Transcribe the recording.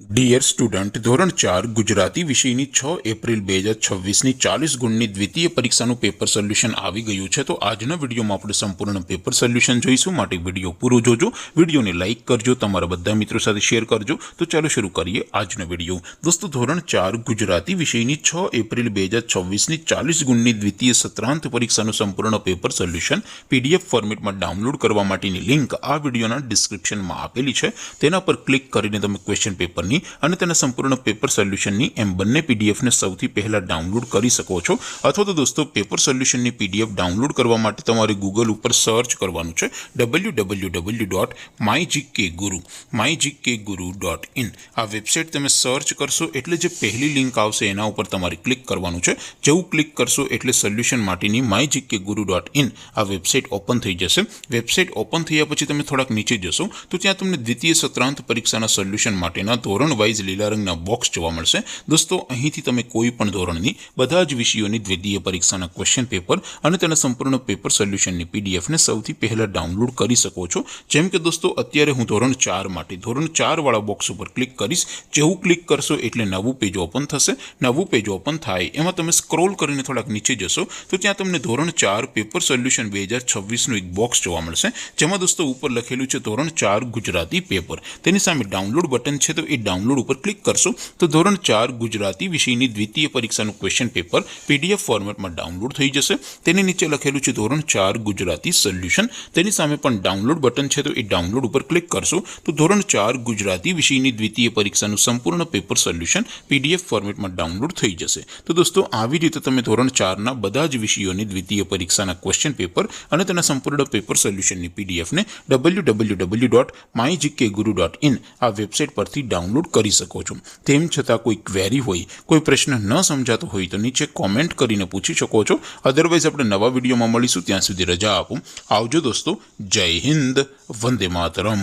Dear student, ધોરણ 4 ગુજરાતી વિષયની 6 April 2026ની 40 ગુણની દ્વિતીય પરીક્ષાનું પેપર સોલ્યુશન આવી ગયું છે। તો આજના વિડીયોમાં આપણે સંપૂર્ણ પેપર સોલ્યુશન જોઈશું, માટે વિડીયો પૂરો જોજો, વિડીયોને લાઇક કરજો, તમારા બધા મિત્રો સાથે શેર કરજો। તો ચાલો શરૂ કરીએ આજનો વિડીયો। દોસ્તો, ધોરણ 4 ગુજરાતી વિષયની 6 એપ્રિલ 2026ની 40 ગુણની દ્વિતીય સત્રાંત પરીક્ષાનું સંપૂર્ણ પેપર સોલ્યુશન પીડીએફ ફોર્મેટમાં ડાઉનલોડ કરવા માટેની લિંક આ વિડીયોના ડિસ્ક્રિપ્શનમાં આપેલી છે। તેના પર ક્લિક કરીને તમે ક્વેશ્ચન પેપરની અને તેના સંપૂર્ણ પેપર સોલ્યુશનની એમ બંને પીડીએફને સૌથી પહેલા ડાઉનલોડ કરી શકો છો। અથવા તો દોસ્તો, પેપર સોલ્યુશનની પીડીએફ ડાઉનલોડ કરવા માટે તમારે ગૂગલ ઉપર સર્ચ કરવાનું છે www.mygkguru.in। આ વેબસાઇટ તમે સર્ચ કરશો એટલે જે પહેલી લિંક આવશે એના ઉપર તમારે ક્લિક કરવાનું છે। જેવું ક્લિક કરશો એટલે સોલ્યુશન માટેની mygkguru.in આ વેબસાઇટ ઓપન થઈ જશે। વેબસાઇટ ઓપન થયા પછી તમે થોડાક નીચે જશો તો ત્યાં તમને દ્વિતીય સત્રાંત પરીક્ષાના સોલ્યુશન માટેના ધોરણ વાઇઝ લીલા રંગના બોક્સ જોવા મળશે। દોસ્તો, અહીંથી તમે કોઈ પણ ધોરણની બધા જ વિષયોની દ્વિતીય પરીક્ષાના ક્વેશ્ચન પેપર અને તેના સંપૂર્ણ પેપર સોલ્યુશનની પીડીએફને સૌથી પહેલા ડાઉનલોડ કરી શકો છો। જેમ કે દોસ્તો, અત્યારે હું ધોરણ 4 માટે ધોરણ 4 વાળા બોક્સ ઉપર ક્લિક કરીશ। જેવું ક્લિક કરશો એટલે નવું પેજ ઓપન થશે। નવું પેજ ઓપન થાય એમાં તમે સ્ક્રોલ કરીને થોડાક નીચે જશો તો ત્યાં તમને ધોરણ 4 પેપર સોલ્યુશન 2026નું એક બોક્સ જોવા મળશે, જેમાં દોસ્તો ઉપર લખેલું છે ધોરણ 4 ગુજરાતી પેપર। તેની સામે ડાઉનલોડ બટન છે, તો એ ડાઉનલોડ ઉપર ક્લિક કરશો તો ધોરણ 4 ગુજરાતી વિષયની દ્વિતીય પરીક્ષાનું ક્વેશ્ચન પેપર પીડીએફ ફોર્મેટમાં ડાઉનલોડ થઈ જશે। તેની નીચે લખેલું છે ધોરણ 4 ગુજરાતી સોલ્યુશન। તેની સામે પણ ડાઉનલોડ બટન છે, તો એ ડાઉનલોડ ઉપર ક્લિક કરશો તો ધોરણ 4 ગુજરાતી વિષયની દ્વિતીય પરીક્ષાનું સંપૂર્ણ પેપર સોલ્યુશન પીડીએફ ફોર્મેટમાં ડાઉનલોડ થઈ જશે। તો દોસ્તો, આવી રીતે તમે ધોરણ 4ના બધા જ વિષયોની દ્વિતીય પરીક્ષાના ક્વેશ્ચન પેપર અને તેના સંપૂર્ણ પેપર સોલ્યુશનની પીડીએફને www.mygkguru.in આ વેબસાઇટ પરથી ડાઉનલોડ કરી શકો છો। તેમ છતાં કોઈ ક્વેરી હોય, કોઈ પ્રશ્ન ન સમજાતો હોય તો નીચે કોમેન્ટ કરીને પૂછી શકો છો। અધરવાઇઝ આપણે નવા વિડીયોમાં મળીશું, ત્યાં સુધી રજા આપો। આવજો દોસ્તો, જય હિન્દ, વંદે માતરમ।